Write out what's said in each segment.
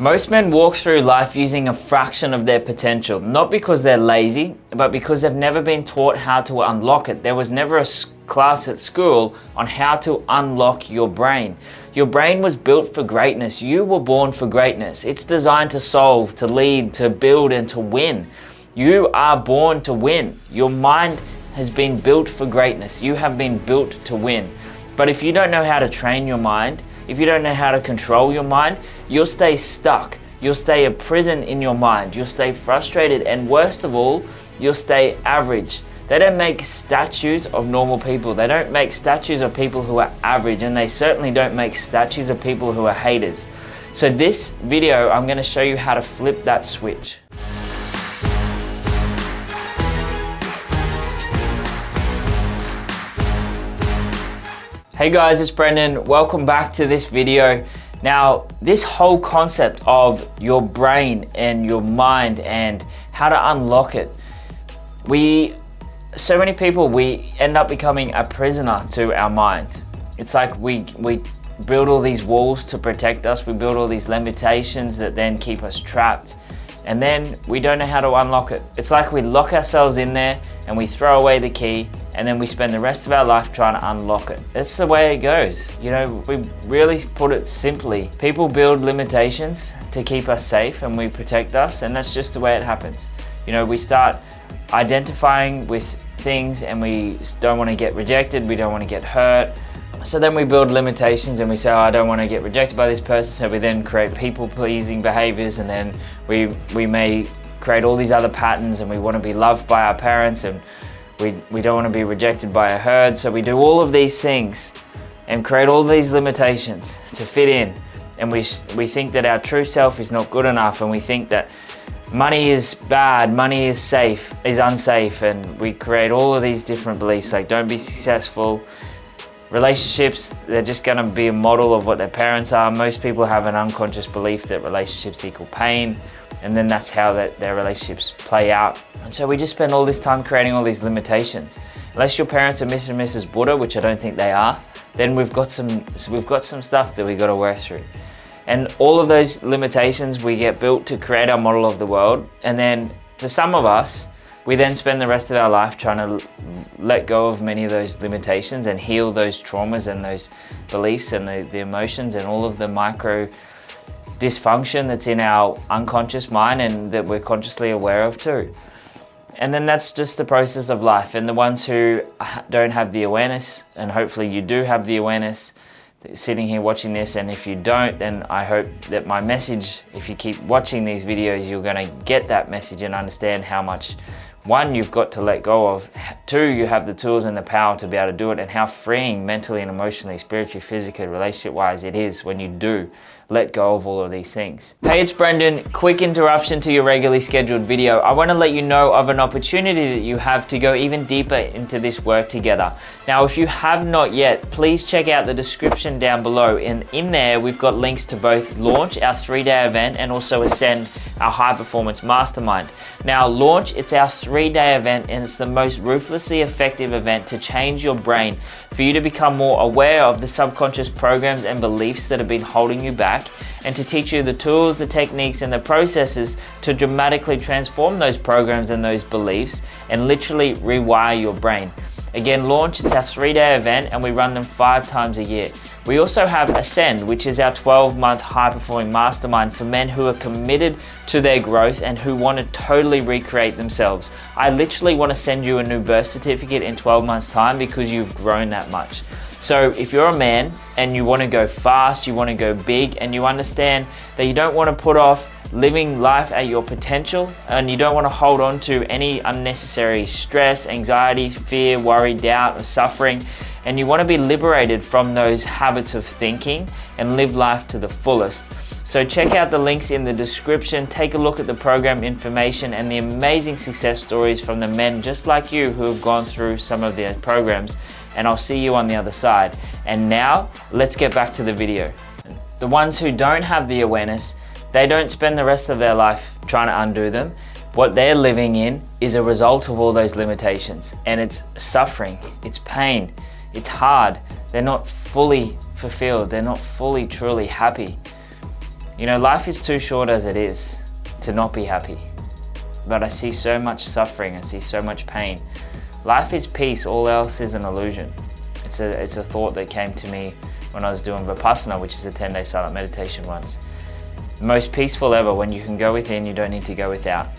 Most men walk through life using a fraction of their potential, not because they're lazy, but because they've never been taught how to unlock it. There was never a class at school on how to unlock your brain. Your brain was built for greatness. You were born for greatness. It's designed to solve, to lead, to build, and to win. You are born to win. Your mind has been built for greatness. You have been built to win. But if you don't know how to train your mind, if you don't know how to control your mind, you'll stay stuck. You'll stay a prison in your mind. You'll stay frustrated, and worst of all, you'll stay average. They don't make statues of normal people. They don't make statues of people who are average, and they certainly don't make statues of people who are haters. So this video, I'm going to show you how to flip that switch. Hey guys, it's Brendan. Welcome back to this video. Now, this whole concept of your brain and your mind and how to unlock it, so many people, we end up becoming a prisoner to our mind. It's like we build all these walls to protect us. We build all these limitations that then keep us trapped. And then we don't know how to unlock it. It's like we lock ourselves in there and we throw away the key, and then we spend the rest of our life trying to unlock it. That's the way it goes. You know, we really put it simply. People build limitations to keep us safe and we protect us, and that's just the way it happens. You know, we start identifying with things and we don't want to get rejected, we don't want to get hurt. So then we build limitations and we say, oh, I don't want to get rejected by this person. So we then create people-pleasing behaviors, and then we may create all these other patterns, and we want to be loved by our parents, and we don't want to be rejected by a herd. So we do all of these things and create all these limitations to fit in. And we think that our true self is not good enough, and we think that money is bad, money is unsafe, and we create all of these different beliefs like don't be successful. Relationships, they're just going to be a model of what their parents are. Most people have an unconscious belief that relationships equal pain, and then that's how their relationships play out. And so we just spend all this time creating all these limitations. Unless your parents are Mr. and Mrs. Buddha, which I don't think they are, then we've got some stuff that we got to work through. And all of those limitations we get built to create our model of the world. And then for some of us, we then spend the rest of our life trying to let go of many of those limitations and heal those traumas and those beliefs and the emotions and all of the micro dysfunction that's in our unconscious mind and that we're consciously aware of too. And then that's just the process of life. And the ones who don't have the awareness, and hopefully you do have the awareness, sitting here watching this, and if you don't, then I hope that my message, if you keep watching these videos, you're going to get that message and understand how much, one, you've got to let go of, two, you have the tools and the power to be able to do it, and how freeing mentally and emotionally, spiritually, physically, relationship-wise it is when you do let go of all of these things. Hey, it's Brendan. Quick interruption to your regularly scheduled video. I want to let you know of an opportunity that you have to go even deeper into this work together. Now, if you have not yet, please check out the description down below. And in there, we've got links to both Launch, our 3-day event, and also Ascend, our high performance mastermind. Now, Launch, it's our 3-day event, and it's the most ruthlessly effective event to change your brain, for you to become more aware of the subconscious programs and beliefs that have been holding you back, and to teach you the tools, the techniques, and the processes to dramatically transform those programs and those beliefs and literally rewire your brain. Again, Launch, it's our 3-day event, and we run them 5 times a year. We also have Ascend, which is our 12-month high-performing mastermind for men who are committed to their growth and who want to totally recreate themselves. I literally want to send you a new birth certificate in 12 months' time because you've grown that much. So if you're a man and you want to go fast, you want to go big, and you understand that you don't want to put off living life at your potential, and you don't want to hold on to any unnecessary stress, anxiety, fear, worry, doubt, or suffering, and you want to be liberated from those habits of thinking and live life to the fullest. So check out the links in the description, take a look at the program information and the amazing success stories from the men just like you who have gone through some of their programs, and I'll see you on the other side. And now, let's get back to the video. The ones who don't have the awareness, they don't spend the rest of their life trying to undo them. What they're living in is a result of all those limitations, and it's suffering, it's pain, it's hard. They're not fully fulfilled, they're not fully truly happy. You know, life is too short as it is to not be happy. But I see so much suffering, I see so much pain. Life is peace, all else is an illusion. It's a thought that came to me when I was doing Vipassana, which is a 10-day silent meditation once. Most peaceful ever. When you can go within, you don't need to go without.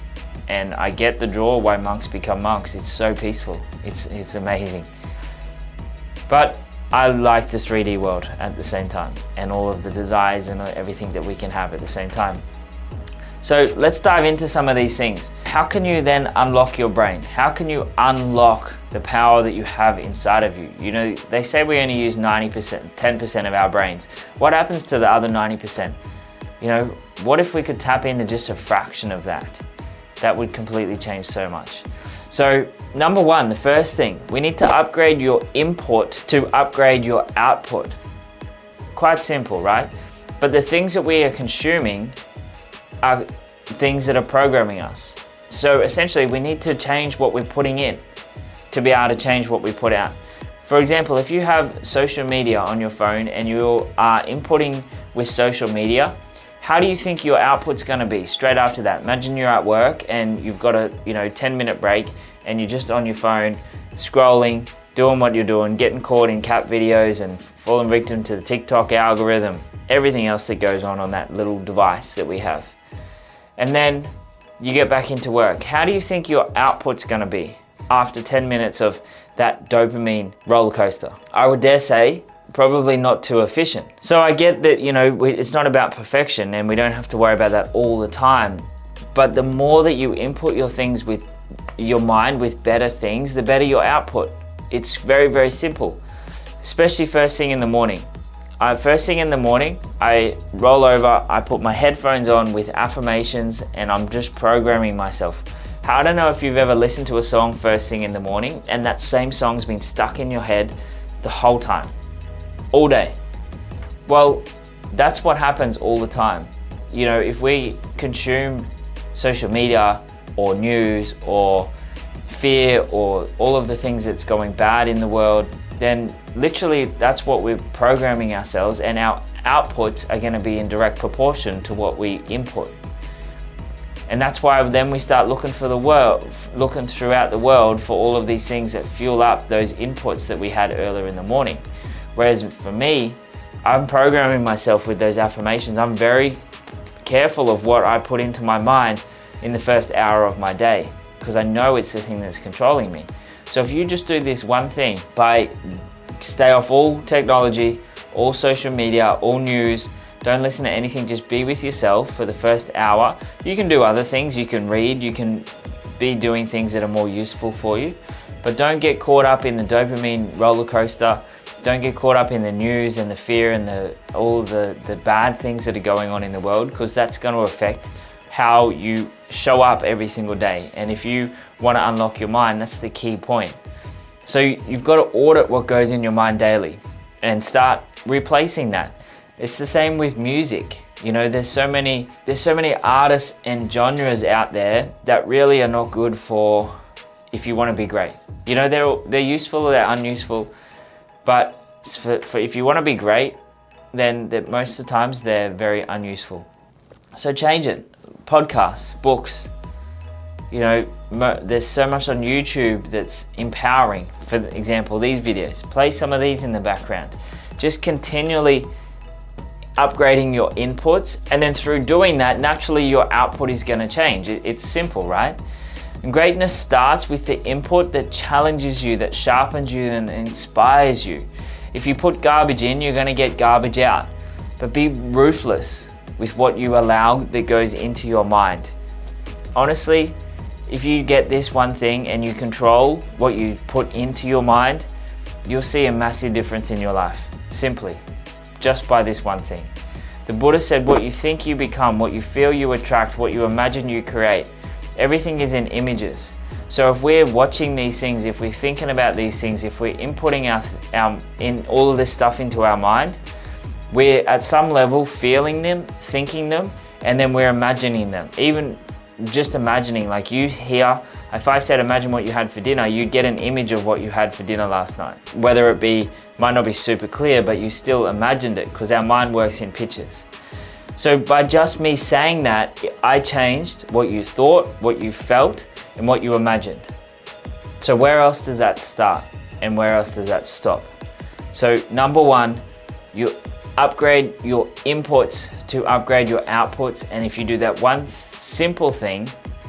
And I get the draw why monks become monks. It's so peaceful. It's amazing. But I like the 3D world at the same time, and all of the desires and everything that we can have at the same time. So let's dive into some of these things. How can you then unlock your brain? How can you unlock the power that you have inside of you? You know, they say we only use 90%, 10% of our brains. What happens to the other 90%? You know, what if we could tap into just a fraction of that? That would completely change so much. So number one, the first thing, we need to upgrade your input to upgrade your output. Quite simple, right? But the things that we are consuming are things that are programming us. So essentially we need to change what we're putting in to be able to change what we put out. For example, if you have social media on your phone and you are inputting with social media, how do you think your output's gonna be straight after that? Imagine you're at work and you've got a 10-minute break and you're just on your phone, scrolling, doing what you're doing, getting caught in cat videos and falling victim to the TikTok algorithm, everything else that goes on that little device that we have. And then you get back into work. How do you think your output's gonna be after 10 minutes of that dopamine roller coaster? I would dare say, probably not too efficient. So I get that, it's not about perfection and we don't have to worry about that all the time. But the more that you input your things with your mind with better things, the better your output. It's very, very simple, especially first thing in the morning. First thing in the morning, I roll over, I put my headphones on with affirmations and I'm just programming myself. I don't know if you've ever listened to a song first thing in the morning and that same song's been stuck in your head the whole time, all day. Well, that's what happens all the time. You know, if we consume social media or news or fear or all of the things that's going bad in the world, then literally that's what we're programming ourselves, and our outputs are going to be in direct proportion to what we input. And that's why then we start looking throughout the world for all of these things that fuel up those inputs that we had earlier in the morning. Whereas for me, I'm programming myself with those affirmations. I'm very careful of what I put into my mind in the first hour of my day, because I know it's the thing that's controlling me. So if you just do this one thing, by stay off all technology, all social media, all news, don't listen to anything, just be with yourself for the first hour. You can do other things, you can read, you can be doing things that are more useful for you, but don't get caught up in the dopamine roller coaster. Don't get caught up in the news and the fear and all the bad things that are going on in the world, because that's going to affect how you show up every single day. And if you want to unlock your mind, that's the key point. So you've got to audit what goes in your mind daily and start replacing that. It's the same with music. You know, there's so many artists and genres out there that really are not good for if you want to be great. You know, they're useful or they're unuseful, but for if you want to be great, then most of the times they're very unuseful. So change it. Podcasts, books, there's so much on YouTube that's empowering. For example, these videos, play some of these in the background. Just continually upgrading your inputs, and then through doing that, naturally your output is going to change. It's simple, right? And greatness starts with the input that challenges you, that sharpens you and inspires you. If you put garbage in, you're going to get garbage out. But be ruthless with what you allow that goes into your mind. Honestly, if you get this one thing and you control what you put into your mind, you'll see a massive difference in your life, simply, just by this one thing. The Buddha said, what you think you become, what you feel you attract, what you imagine you create. Everything is in images. So if we're watching these things, if we're thinking about these things, if we're inputting in all of this stuff into our mind, we're at some level feeling them, thinking them, and then we're imagining them. Even just imagining, like you hear, if I said imagine what you had for dinner, you get an image of what you had for dinner last night. Whether it might not be super clear, but you still imagined it, because our mind works in pictures. So by just me saying that, I changed what you thought, what you felt, and what you imagined. So where else does that start? And where else does that stop? So number one, you upgrade your inputs to upgrade your outputs. And if you do that one simple thing,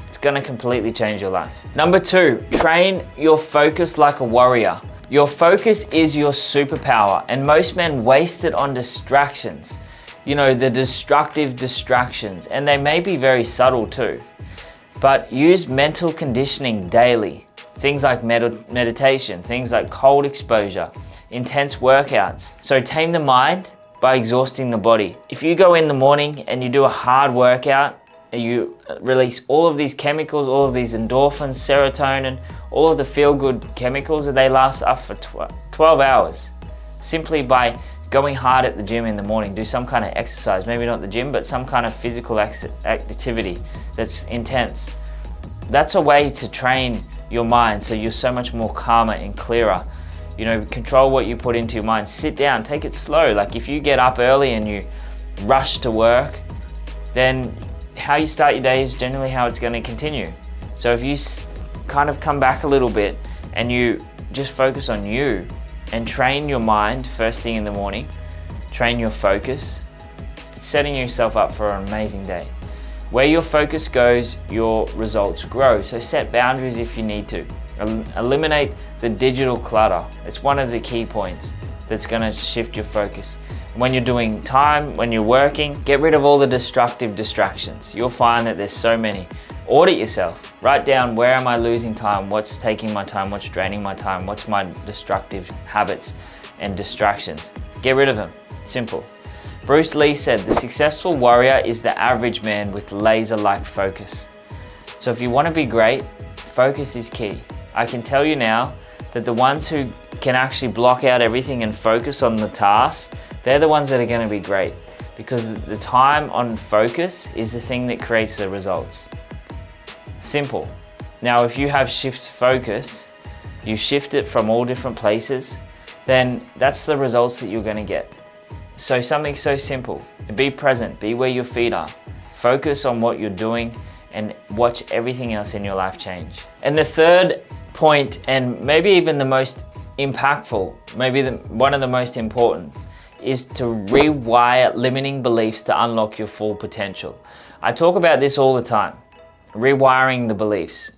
it's gonna completely change your life. Number two, train your focus like a warrior. Your focus is your superpower, and most men waste it on distractions. You know, the destructive distractions, and they may be very subtle too. But use mental conditioning daily. Things like meditation, things like cold exposure, intense workouts. So tame the mind by exhausting the body. If you go in the morning and you do a hard workout, and you release all of these chemicals, all of these endorphins, serotonin, all of the feel-good chemicals, and they last up for 12 hours. Simply by going hard at the gym in the morning, do some kind of exercise, maybe not the gym, but some kind of physical activity that's intense. That's a way to train your mind so you're so much more calmer and clearer. You know, control what you put into your mind. Sit down, take it slow. Like if you get up early and you rush to work, then how you start your day is generally how it's going to continue. So if you kind of come back a little bit and you just focus on you and train your mind first thing in the morning, train your focus, it's setting yourself up for an amazing day. Where your focus goes, your results grow. So set boundaries if you need to. Eliminate the digital clutter. It's one of the key points that's going to shift your focus. When you're doing time, when you're working, get rid of all the destructive distractions. You'll find that there's so many. Audit yourself. Write down, where am I losing time? What's taking my time? What's draining my time? What's my destructive habits and distractions? Get rid of them. Simple. Bruce Lee said, the successful warrior is the average man with laser-like focus. So if you want to be great, focus is key. I can tell you now that the ones who can actually block out everything and focus on the task, they're the ones that are going to be great, because the time on focus is the thing that creates the results. Simple. Now, if you have shift focus, you shift it from all different places, then that's the results that you're going to get. So something so simple, be present, be where your feet are, focus on what you're doing, and watch everything else in your life change. And the third point, and maybe even the most impactful, maybe one of the most important, is to rewire limiting beliefs to unlock your full potential. I talk about this all the time, rewiring the beliefs.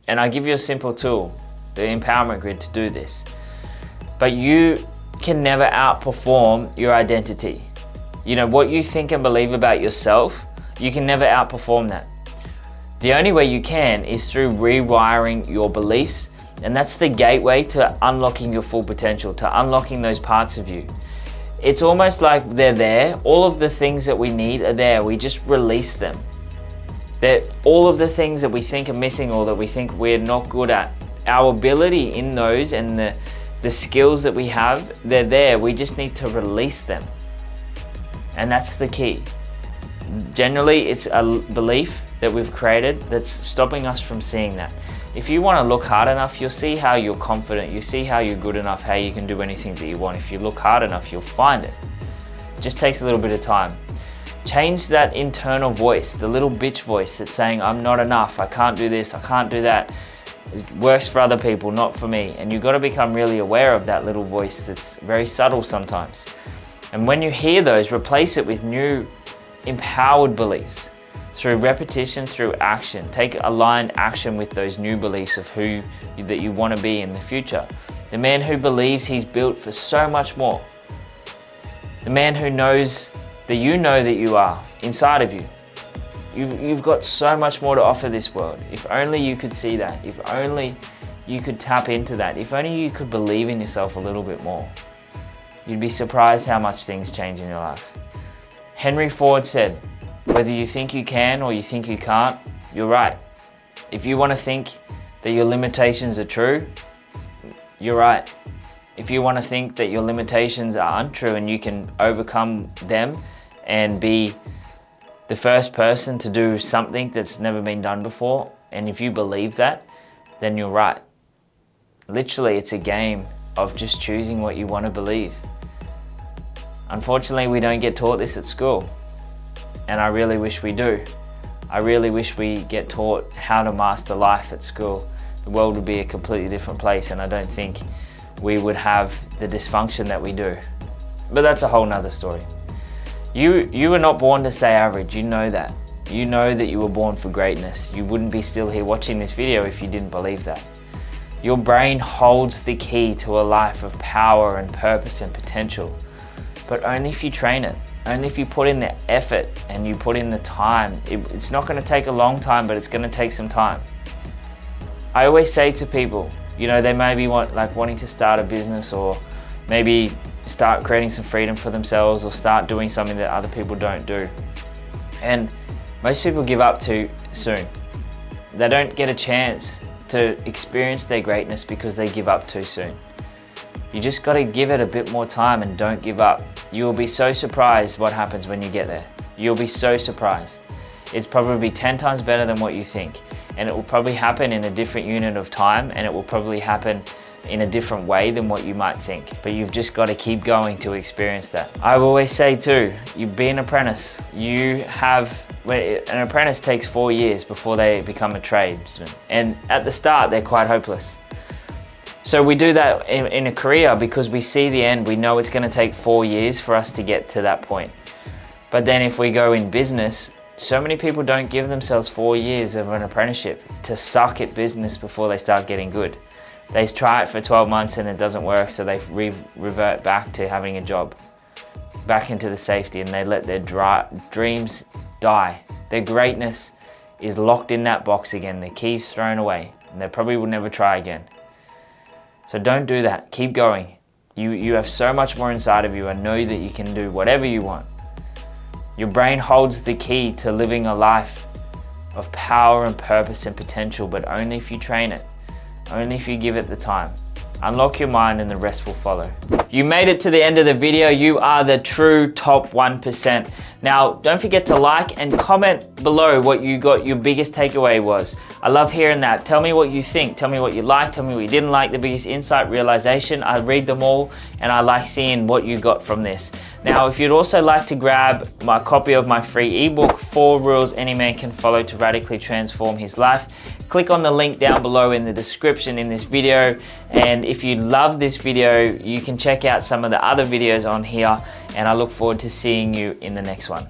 And I give you a simple tool, the empowerment grid, to do this. But you can never outperform your identity. You know, what you think and believe about yourself, you can never outperform that. The only way you can is through rewiring your beliefs, and that's the gateway to unlocking your full potential, to unlocking those parts of you. It's almost like they're there. All of the things that we need are there. We just release them. All of the things that we think are missing or that we think we're not good at, our ability in those and the skills that we have, they're there. We just need to release them. And that's the key. Generally, it's a belief that we've created that's stopping us from seeing that. If you want to look hard enough, you'll see how you're confident, you see how you're good enough, how you can do anything that you want. If you look hard enough, you'll find it. It just takes a little bit of time. Change that internal voice, the little bitch voice that's saying, I'm not enough, I can't do this, I can't do that. It works for other people, not for me. And you've got to become really aware of that little voice that's very subtle sometimes. And when you hear those, replace it with new empowered beliefs. Through repetition, through action. Take aligned action with those new beliefs of who that you want to be in the future. The man who believes he's built for so much more. The man who knows that you are inside of you. You've got so much more to offer this world. If only you could see that. If only you could tap into that. If only you could believe in yourself a little bit more. You'd be surprised how much things change in your life. Henry Ford said, whether you think you can or you think you can't, you're right. If you want to think that your limitations are true, you're right. If you want to think that your limitations are untrue and you can overcome them and be the first person to do something that's never been done before, and if you believe that, then you're right. Literally, it's a game of just choosing what you want to believe. Unfortunately, we don't get taught this at school. and I really wish we do. I really wish we get taught how to master life at school. The world would be a completely different place, and I don't think we would have the dysfunction that we do. But that's a whole nother story. You were not born to stay average, you know that. You know that you were born for greatness. You wouldn't be still here watching this video if you didn't believe that. Your brain holds the key to a life of power and purpose and potential, but only if you train it. Only if you put in the effort and you put in the time. It's not going to take a long time, but it's going to take some time. I always say to people, you know, they may be wanting to start a business, or maybe start creating some freedom for themselves, or start doing something that other people don't do. And most people give up too soon. They don't get a chance to experience their greatness because they give up too soon. You just got to give it a bit more time and don't give up. You will be so surprised what happens when you get there. You'll be so surprised. It's probably 10 times better than what you think. And it will probably happen in a different unit of time, and it will probably happen in a different way than what you might think. But you've just got to keep going to experience that. I always say too, you be an apprentice. An apprentice takes 4 years before they become a tradesman. And at the start, they're quite hopeless. So we do that in a career because we see the end. We know it's going to take 4 years for us to get to that point. But then if we go in business, so many people don't give themselves 4 years of an apprenticeship to suck at business before they start getting good. They try it for 12 months and it doesn't work, so they revert back to having a job, back into the safety, and they let their dreams die. Their greatness is locked in that box again. The key's thrown away, and they probably will never try again. So don't do that. Keep going. You have so much more inside of you, and know that you can do whatever you want. Your brain holds the key to living a life of power and purpose and potential, but only if you train it. Only if you give it the time. Unlock your mind and the rest will follow. You made it to the end of the video. You are the true top 1%. Now, don't forget to like and comment below what your biggest takeaway was. I love hearing that. Tell me what you think. Tell me what you liked. Tell me what you didn't like. The biggest insight, realization. I read them all, and I like seeing what you got from this. Now, if you'd also like to grab my copy of my free ebook, 4 Rules Any Man Can Follow to Radically Transform His Life, click on the link down below in the description in this video. And if you love this video, you can check out some of the other videos on here, and I look forward to seeing you in the next one.